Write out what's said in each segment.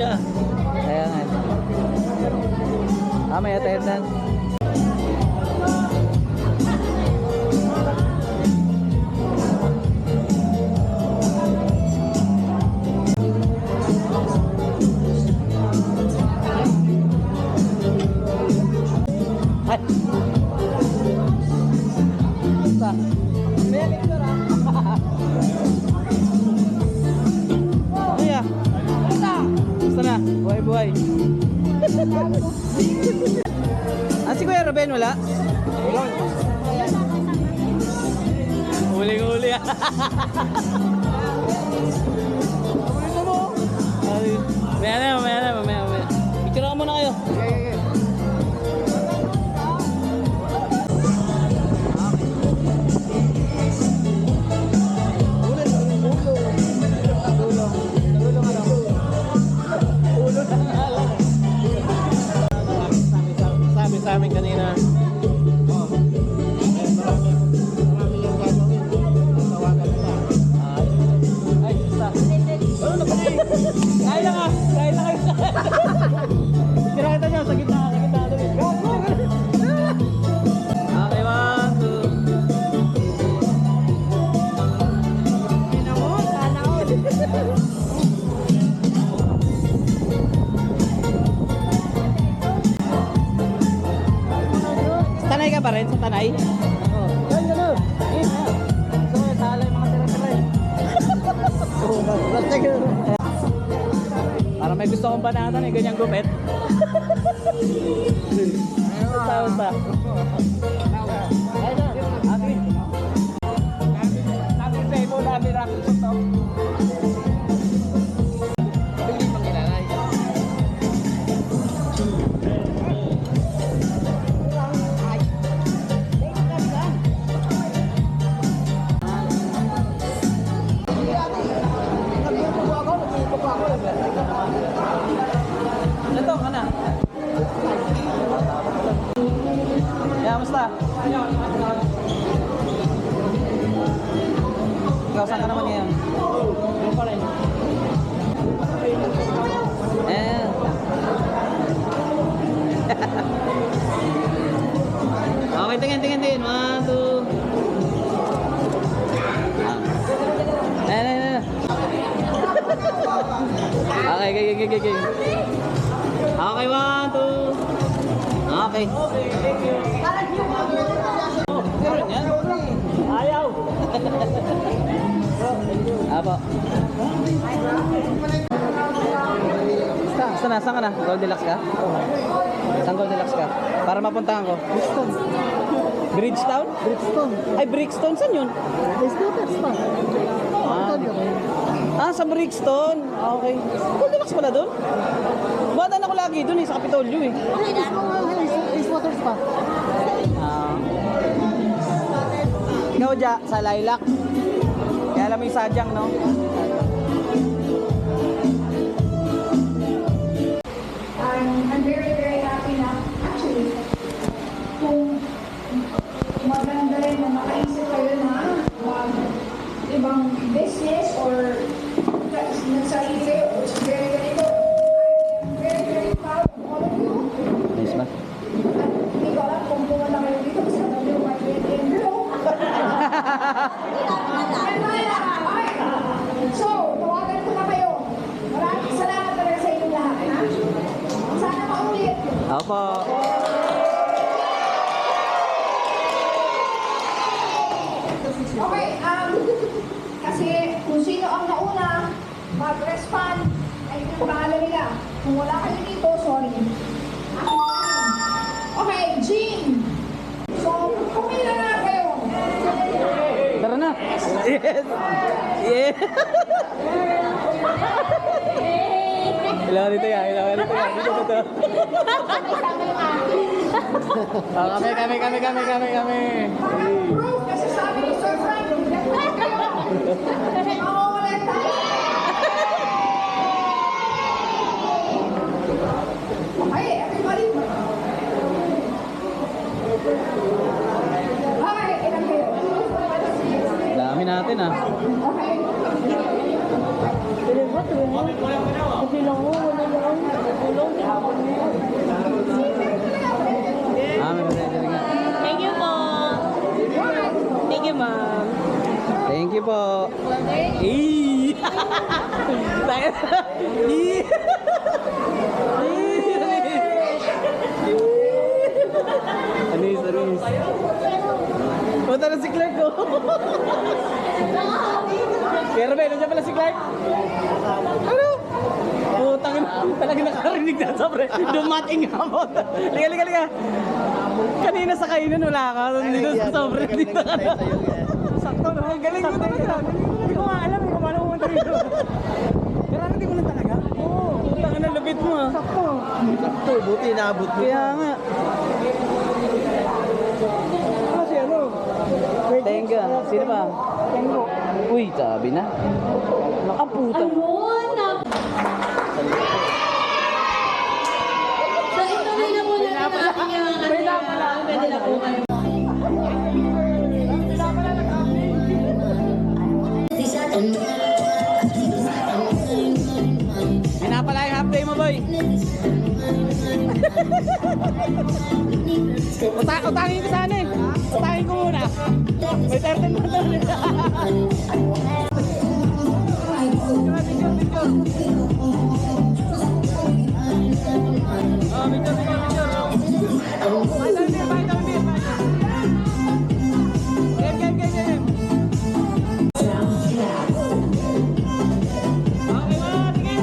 siya. Kaya nga. May attendance. Ay! Basta. May picture ah. Kuya! Basta na. Buhay-buhay. Si Kuya Ruben wala? Huling-huli ah. Mamaya na. Picture ako muna kayo. Sa amin kanina. Marami yung gagawin. Tawagan nila. Ay, basta. Ano na ba? Kaya lang ah. Kaya lang kayo. Kinakita nyo sa gitna. Sa gitna. Okay, 1, 2. Pinamo, sana all. Tanay ka pa rin sa Tanay? Oo. Yan, gano'n. So, sala yung mga tira-tira eh. Para may gusto kong banatan eh, ganyang gupit. Basta. Ay na, ate. Sabi sa ito, dami racket sa top. Hindi pang ilalay. Ito, kana. Ya, musta? Ikaw, saan ka naman ngayon? Ano pa rin? Okay, tingin. 1, 2. Ayan. Okay. Okay, 1, 2. Okay. Meron yan? Ayaw. Apo. Saan ka na? Goldilocks ka? Saan Goldilocks ka? Para mapuntahan ko. Bridgetown? Ay, Brixton. Saan yun? Sa Brixton. Okay. Goldilocks pala doon? Buhatan ako lagi doon sa Capitolio eh. Waters pa. Ikaw dyan, sa Lilac. Kaya alam mo yung sadyang, no? I'm very, very happy na. Actually, kung maganda rin na makaisip kayo na ibang business or nagsarili kayo, which is very ganito. I'm very, very proud of all of you. Nice ba? At hindi ko alam kung pumunta kayo dito kasi alam nyo my LinkedIn girl. Okay. So, tawagan ko na kayo. Maraming salamat talaga sa inyong lahat. Ha? Sana maulit. Opo. Okay, kasi kung sino ang nauna mag-respond, ay yung pangalan nila. Kung wala kayo dito, sorry. Okay, Jean. So, pumila na kayo. Tara na. Yes. Yeah. Kailangan dito yan. Dito. Kami. Proof, kasi sabi ni Sir Frank, nag-proof kayo. Mawawalan tayo. Okay, everybody. Okay, ilan kayo? Dami natin ah. Okay. Kasi lang mo, wala Ah, may pasensya nga. Thank you po. Thank you, ma'am. Thank you po. Eh. Eh. Anis, anis. Punta na si Clark ko. Kaya Rabel, nandiyan pala si Clark. Ano? Putang ina, talagang nakarinig na sa pre. Dumating nga mo. Liga, liga, liga. Kanina sa kainan wala ka. Dito sa sobre. Dito ka na. Sakto na. Galing mo talaga. Hindi ko nga alam kung paano pumunta dito. Pero ano, di mo lang talaga? Oo. Putang ina, lupit mo ah. Sakto. Sakto, buti naabot mo. Kaya nga. Kasi ano? Tenga. Sino ba? Tengo. Uy, sabi na. Nakaputang. So, ituloy na muna natin ang ating pwede na po kayo. May napala yung half day mo, boy. Utangin ko sana eh. Utangin ko muna. May 13 mo doon. Oh, picture, picture. Game. Okay, mga tingin.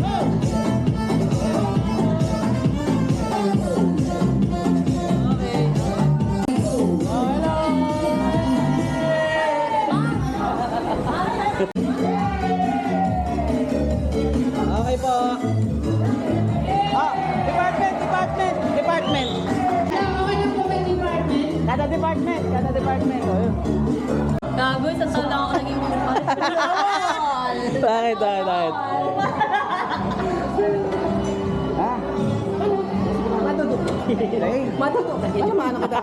Go! Okay po. Ah, department. Okay na po may department. Kada department. Oh, yun. Gago, sa taon lang ako naging principal. Bakit? Ha? Matuto. Matuto. Ano maano kita?